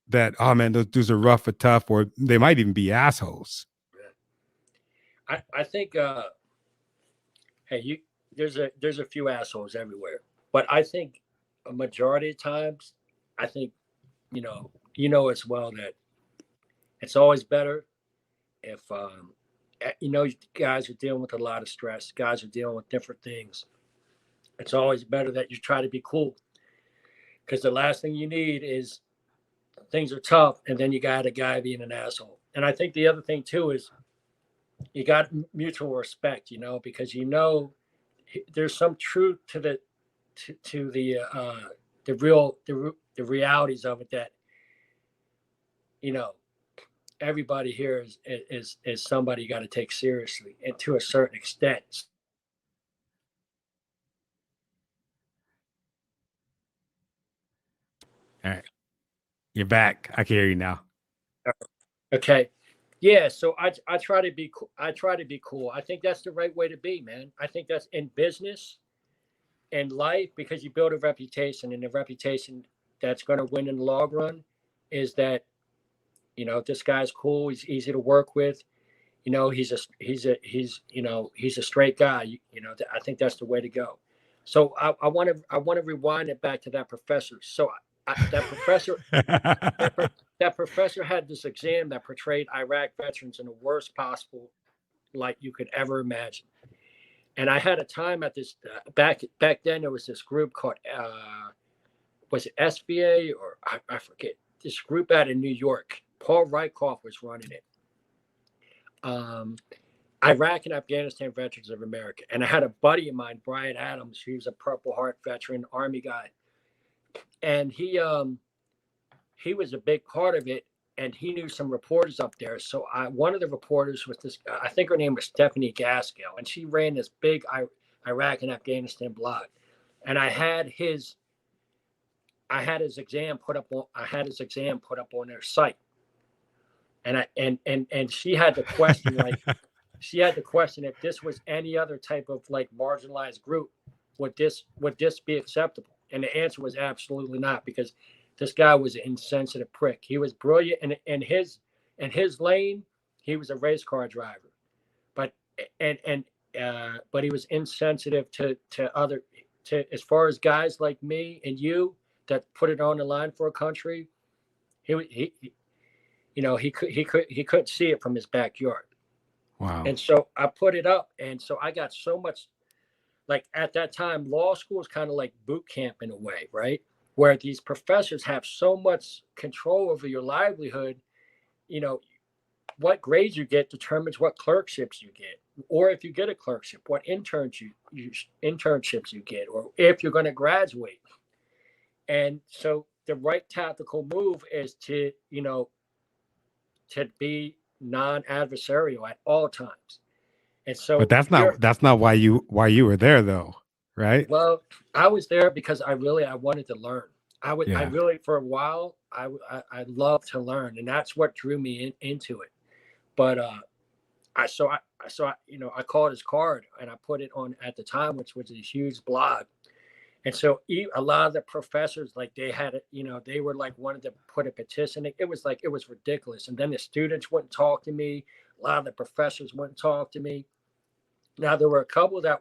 that, oh man, those dudes are rough or tough, or they might even be assholes. I think, hey, there's a few assholes everywhere, but I think a majority of times, I think, you know as well that it's always better if, guys are dealing with a lot of stress, guys are dealing with different things. It's always better that you try to be cool, because the last thing you need is things are tough and then you got a guy being an asshole. And I think the other thing too is you got mutual respect, because there's some truth to the realities of it, that everybody here is somebody you got to take seriously, and to a certain extent. All right, you're back. I can hear you now. Okay. Yeah, so I try to be cool. I think that's the right way to be, man. I think that's in business and life, because you build a reputation, and the reputation that's going to win in the long run is that this guy's cool. He's easy to work with. He's a straight guy. I think that's the way to go. So I want to rewind it back to that professor. So that professor had this exam that portrayed Iraq veterans in the worst possible light you could ever imagine. And I had a time at this back then. There was this group called was it SBA or I forget, this group out in New York. Paul Rykoff was running it. Iraq and Afghanistan Veterans of America. And I had a buddy of mine, Brian Adams, he was a Purple Heart veteran, Army guy. And he was a big part of it, and he knew some reporters up there. So one of the reporters was this, I think her name was Stephanie Gaskell, and she ran this big Iraq and Afghanistan blog. And I had his exam put up on their site. And she had the question, if this was any other type of like marginalized group, would this be acceptable? And the answer was absolutely not, because this guy was an insensitive prick. He was brilliant in his lane. He was a race car driver, but he was insensitive to as far as guys like me and you that put it on the line for a country. He couldn't see it from his backyard. Wow. And so I put it up, and so I got so much. Like at that time, law school is kind of like boot camp in a way, right? Where these professors have so much control over your livelihood. What grades you get determines what clerkships you get, or if you get a clerkship, what internships you get, or if you're going to graduate. And so the right tactical move is to be non-adversarial at all times. And so, but that's not why you were there, though, right? Well, I was there because I wanted to learn. I really, for a while, I loved to learn, and that's what drew me into it. But I called his card and I put it on at the time, which was a huge blog. And so a lot of the professors, like they had, they were like wanted to put a petition. It was ridiculous. And then the students wouldn't talk to me. A lot of the professors wouldn't talk to me. Now there were a couple that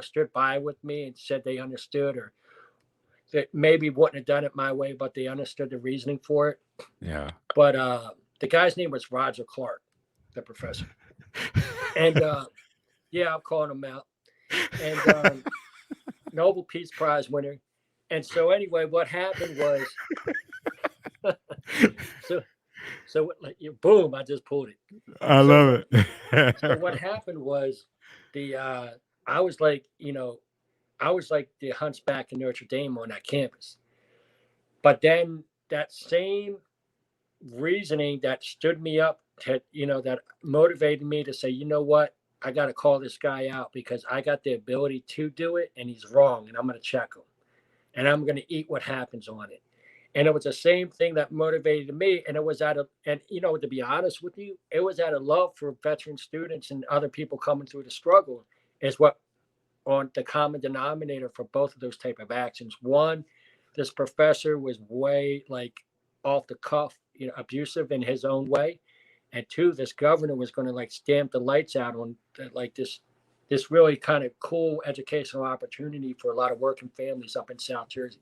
stood by with me and said they understood, or that maybe wouldn't have done it my way, but they understood the reasoning for it. Yeah. But the guy's name was Roger Clark, the professor. And I'm calling him out. And Nobel Peace Prize winner. And so anyway, what happened was, so boom, I just pulled it. I love it. So what happened was I was like the Hunchback in Notre Dame on that campus. But then that same reasoning that stood me up, that motivated me to say, you know what, I got to call this guy out because I got the ability to do it and he's wrong, and I'm going to check him and I'm going to eat what happens on it. And it was the same thing that motivated me. And it was to be honest with you, it was out of love for veteran students and other people coming through the struggle is what on the common denominator for both of those type of actions. One, this professor was way like off the cuff, abusive in his own way. And two, this governor was going to like stamp the lights out on like this really kind of cool educational opportunity for a lot of working families up in South Jersey.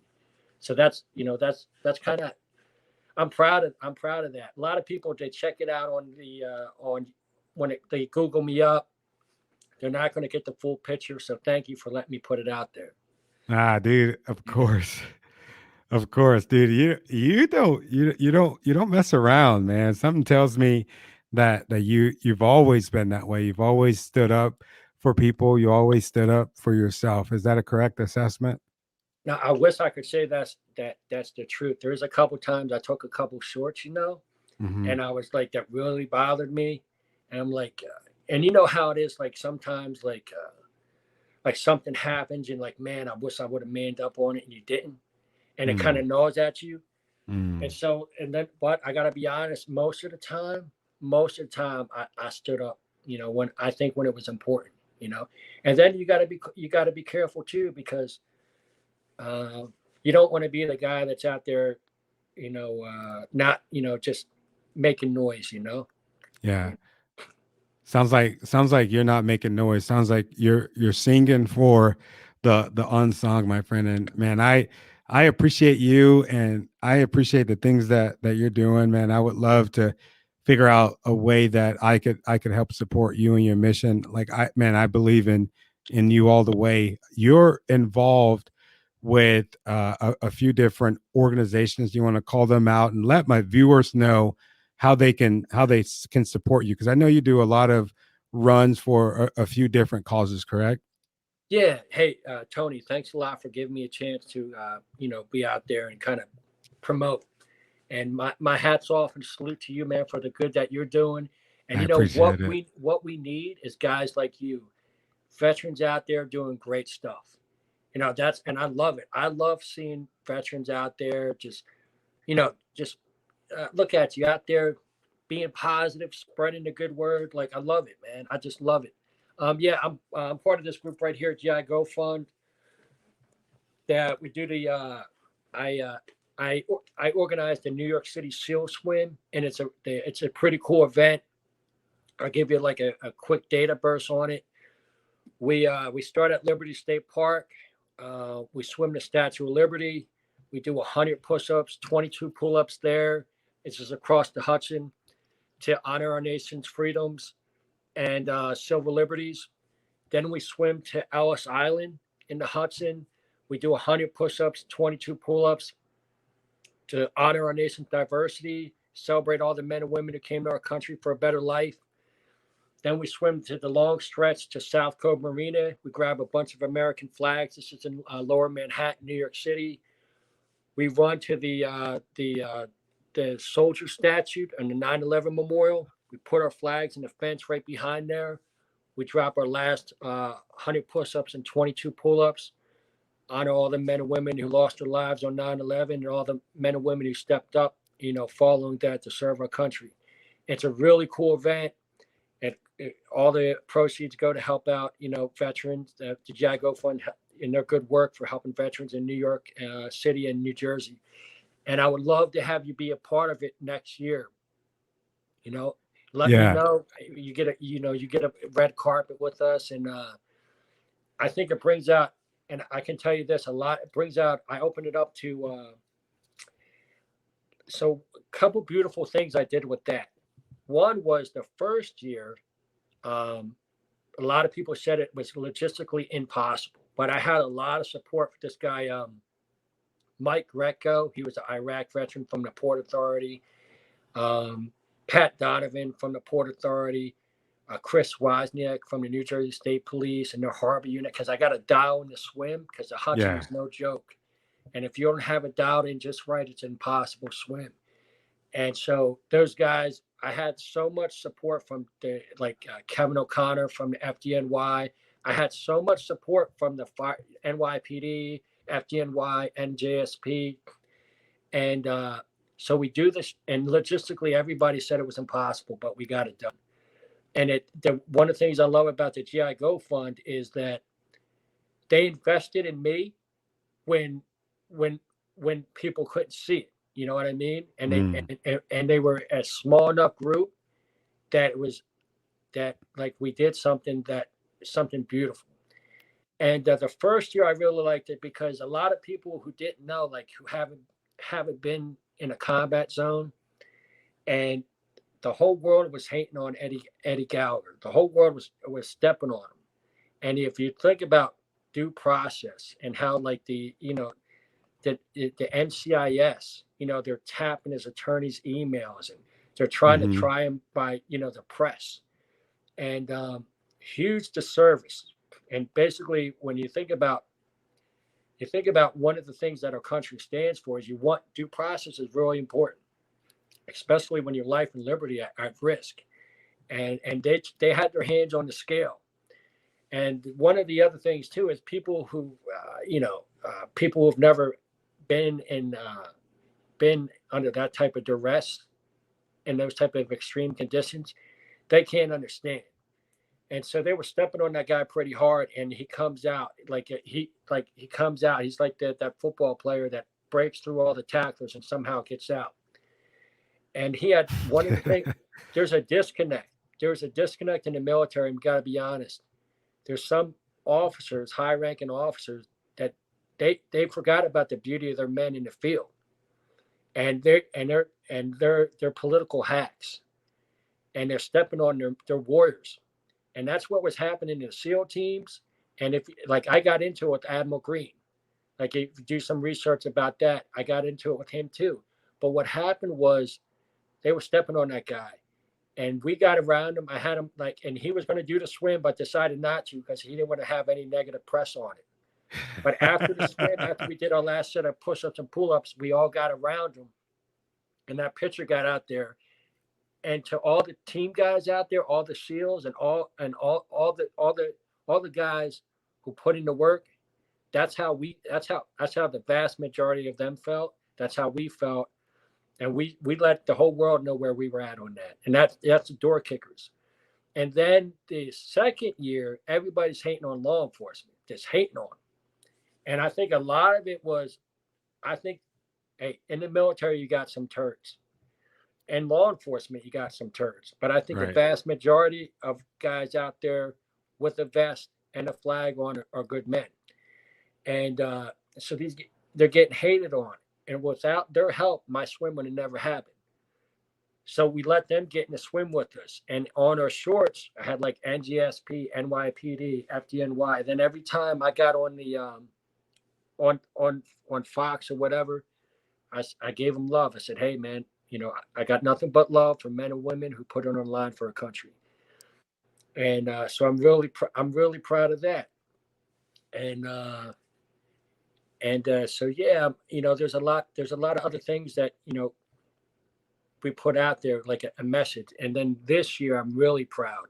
So that's kind of, I'm proud of that. A lot of people, they check it out on they Google me up, they're not going to get the full picture. So thank you for letting me put it out there. Ah, dude, of course, dude. You don't mess around, man. Something tells me that you've always been that way. You've always stood up for people. You always stood up for yourself. Is that a correct assessment? Now, I wish I could say that's the truth. There's a couple times I took a couple shorts, Mm-hmm. and I was like, that really bothered me. And I'm like, and you know how it is, like sometimes like something happens and like, man, I wish I would have manned up on it and you didn't. And it kind of gnaws at you. And so, but I got to be honest, most of the time, I stood up, when it was important, and then you got to be careful too, because you don't want to be the guy that's out there, not, just making noise, Yeah. Sounds like you're not making noise. Sounds like you're singing for the unsung, my friend. And man, I appreciate you, and I appreciate the things that you're doing, man. I would love to figure out a way that I could help support you and your mission. Like I believe in you all the way. You're involved with a few different organizations. You want to call them out and let my viewers know how they can support you, because I know you do a lot of runs for a few different causes, correct? Yeah. Hey, Tony, thanks a lot for giving me a chance to, be out there and kind of promote. And my hat's off and salute to you, man, for the good that you're doing. And I what appreciate it. we need is guys like you, veterans out there doing great stuff. And I love it. I love seeing veterans out there just look at you out there being positive, spreading the good word. Like, I love it, man. I just love it. Yeah, I'm part of this group right here, GI Go Fund. That we do the I I organized the New York City SEAL Swim, and it's a pretty cool event. I'll give you like a quick data burst on it. We start at Liberty State Park. We swim the Statue of Liberty. We do 100 push-ups, 22 pull-ups there. It's just across the Hudson to honor our nation's freedoms and civil liberties. Then we swim to Ellis Island in the Hudson. We do 100 push-ups, 22 pull-ups to honor our nation's diversity, celebrate all the men and women who came to our country for a better life. Then we swim to the long stretch to South Cove Marina. We grab a bunch of American flags. This is in Lower Manhattan, New York City. We run to the soldier statue and the 9/11 memorial. We put our flags in the fence right behind there. We drop our last 100 push-ups and 22 pull-ups. Honor all the men and women who lost their lives on 9/11 and all the men and women who stepped up, following that to serve our country. It's a really cool event. All the proceeds go to help out, veterans. The GI Go Fund in their good work for helping veterans in New York City and New Jersey. And I would love to have you be a part of it next year. Let me know. You get a red carpet with us, and I think it brings out. And I can tell you this a lot. It brings out. I opened it up to. So a couple beautiful things I did with that. One was the first year. A lot of people said it was logistically impossible, but I had a lot of support for this guy, Mike Greco. He was an Iraq veteran from the Port Authority. Pat Donovan from the Port Authority. Chris Wozniak from the New Jersey State Police and their harbor unit, because I got a dial in the swim, because the Hudson is no joke. And if you don't have it dialed in just right, it's an impossible swim. And so those guys, I had so much support from Kevin O'Connor from the FDNY. I had so much support from the NYPD, FDNY, NJSP. And so we do this, and logistically, everybody said it was impossible, but we got it done. And one of the things I love about the GI Go Fund is that they invested in me when people couldn't see it. You know what I mean? And they were a small enough group that we did something beautiful. And the first year I really liked it, because a lot of people who didn't know, like who haven't been in a combat zone, and the whole world was hating on Eddie Gallagher. The whole world was stepping on him. And if you think about due process and how the NCIS, they're tapping his attorney's emails, and they're trying to try him by, the press, and huge disservice. And basically, when you think about one of the things that our country stands for is due process is really important, especially when your life and liberty are at risk. And they had their hands on the scale. And one of the other things too is people who, people who've never been under that type of duress and those type of extreme conditions, they can't understand. And so they were stepping on that guy pretty hard, and he comes out he's like that football player that breaks through all the tacklers and somehow gets out. And he had one of the things. There's a disconnect. There's a disconnect in the military. We got to be honest. There's some officers, high-ranking officers, that they forgot about the beauty of their men in the field, and they're political hacks, and they're stepping on their warriors, and that's what was happening in the SEAL teams. And if like I got into it with Admiral Green, like if you do some research about that, I got into it with him too. But what happened was they were stepping on that guy. And we got around him. I had him and he was going to do the swim, but decided not to because he didn't want to have any negative press on it. But after the swim, after we did our last set of push-ups and pull-ups, we all got around him. And that picture got out there. And to all the team guys out there, all the SEALs and all the guys who put in the work, that's how the vast majority of them felt. That's how we felt. And we let the whole world know where we were at on that. And that's the door kickers. And then the second year, everybody's hating on law enforcement, just hating on them. And I think a lot of it was, hey, in the military, you got some turds. In law enforcement, you got some turds. But I think the vast majority of guys out there with a vest and a flag on it are good men. And so they're getting hated on. And without their help, my swim would have never happened. So we let them get in the swim with us. And on our shorts, I had like NGSP, NYPD, FDNY. Then every time I got on the on Fox or whatever, I gave them love. I said, hey, man, I got nothing but love for men and women who put it on the line for a country. And so I'm really proud of that. So yeah, there's a lot of other things that we put out there, like a message. And then this year I'm really proud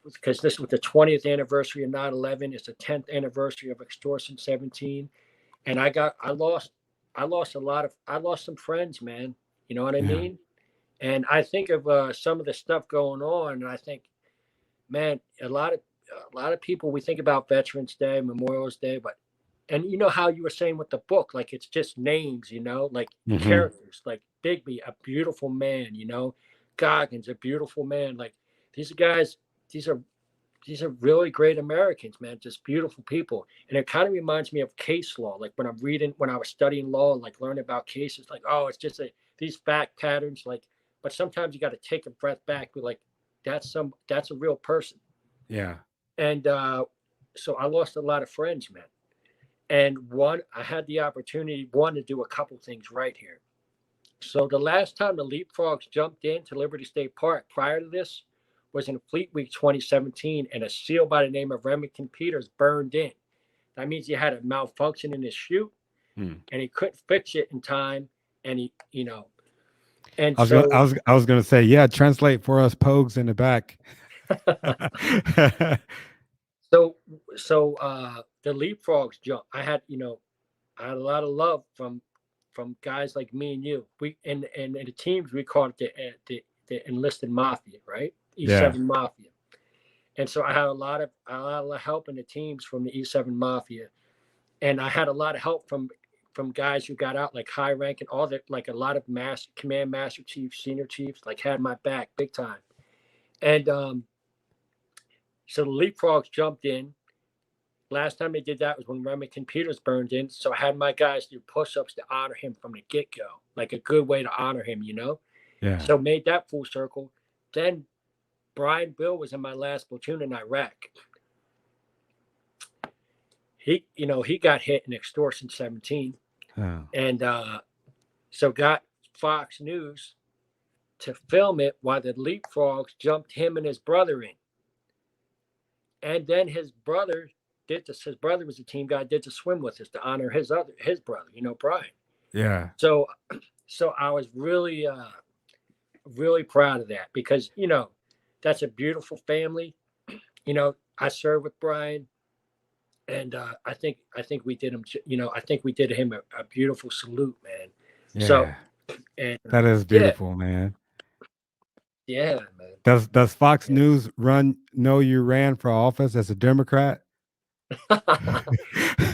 because this was the 20th anniversary of 9/11. It's the 10th anniversary of Extortion 17, and I lost some friends, man. You know what I mean? And I think of some of the stuff going on, and I think, man, a lot of people, we think about Veterans Day, Memorial Day, but. And you know how you were saying with the book, like it's just names, like characters, like Bigby, a beautiful man, Goggins, a beautiful man. Like these guys, these are really great Americans, man, just beautiful people. And it kind of reminds me of case law. Like when I was studying law, like learning about cases, like, oh, it's just these fact patterns, like, but sometimes you got to take a breath back, be like, that's a real person. Yeah. And so I lost a lot of friends, man. And I had the opportunity, to do a couple things right here. So the last time the Leapfrogs jumped into Liberty State Park prior to this was in Fleet Week 2017, and a SEAL by the name of Remington Peters burned in. That means he had a malfunction in his chute, and he couldn't fix it in time. And he, and I was going to say, yeah, translate for us pogues in the back. So the Leapfrogs jump. I had a lot of love from guys like me and you. We and the teams, we called it the enlisted mafia, right? E7 Mafia. And so I had a lot of help in the teams from the E7 Mafia, and I had a lot of help from guys who got out, like high rank and all that, like a lot of command master chiefs, senior chiefs, like had my back big time. And so the Leapfrogs jumped in. Last time they did that was when Remington Peters burned in. So I had my guys do push-ups to honor him from the get-go, like a good way to honor him, Yeah. So made that full circle. Then Brian Bill was in my last platoon in Iraq. He got hit in Extortion 17. Oh. And so got Fox News to film it while the Leapfrogs jumped him and his brother in. And then his brother his brother was a team guy, did the swim with us to honor his brother, Brian. Yeah. So I was really, really proud of that because, that's a beautiful family. I served with Brian, and I think we did him, a beautiful salute, man. Yeah. So, and that is beautiful, man. Yeah, man. Does Fox News know you ran for office as a Democrat?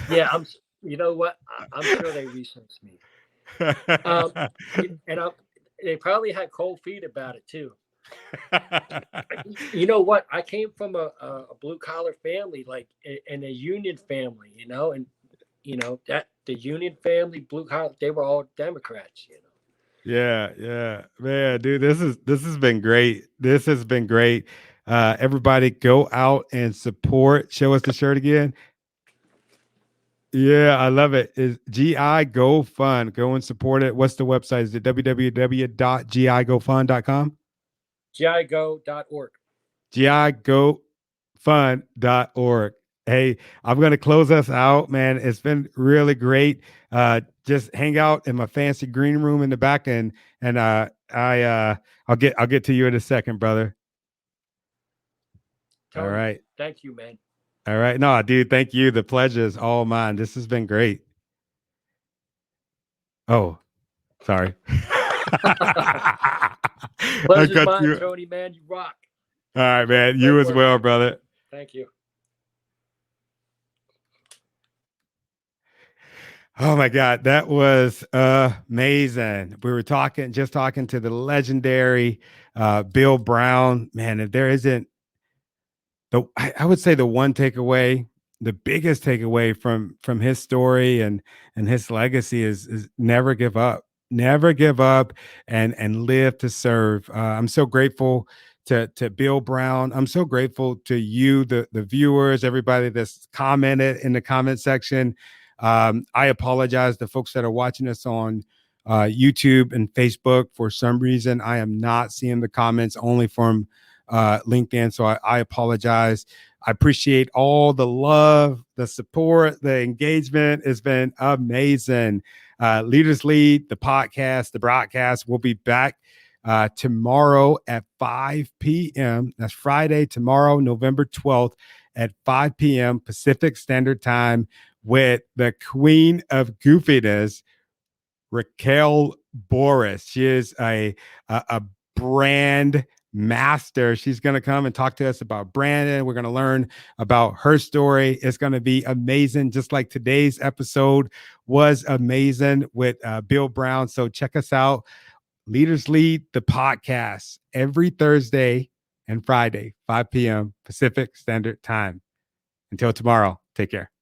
Yeah, You know what? I'm sure they researched me. And they probably had cold feet about it too. You know what? I came from a blue collar family, like in a union family, and that the union family, blue collar, they were all Democrats, Yeah, man, dude, this has been great. This has been great. Everybody, go out and support. Show us the shirt again. Yeah, I love it. Is GI Go Fund. Go and support it. What's the website? Is it www.gigofund.com? GIGO.org. gigofund.org. Hey, I'm going to close us out, man. It's been really great. Just hang out in my fancy green room in the back, and I'll get to you in a second, brother. Tony, all right. Thank you, man. All right. No, dude, thank you. The pleasure is all mine. This has been great. Oh, sorry. Pleasure's mine, Tony, man. You rock. All right, man. You as well, brother. Thank you. Oh my God, that was amazing. We were just talking to the legendary Bill Brown. Man, if there isn't I would say the one takeaway, the biggest takeaway from his story and his legacy is never give up. Never give up and live to serve. I'm so grateful to Bill Brown. I'm so grateful to you, the viewers, everybody that's commented in the comment section. I apologize to folks that are watching us on YouTube and Facebook. For some reason, I am not seeing the comments, only from LinkedIn. So I apologize. I appreciate all the love, the support, the engagement. It's been amazing. Leaders Lead, the podcast, the broadcast. We'll be back tomorrow at 5 p.m. That's Friday, tomorrow, November 12th at 5 p.m. Pacific Standard Time with the Queen of Goofiness, Raquel Boris. She is a brand master. She's going to come and talk to us about branding. We're going to learn about her story. It's going to be amazing, just like today's episode was amazing with Bill Brown. So check us out. Leaders Lead, the podcast, every Thursday and Friday, 5 p.m. Pacific Standard Time. Until tomorrow, take care.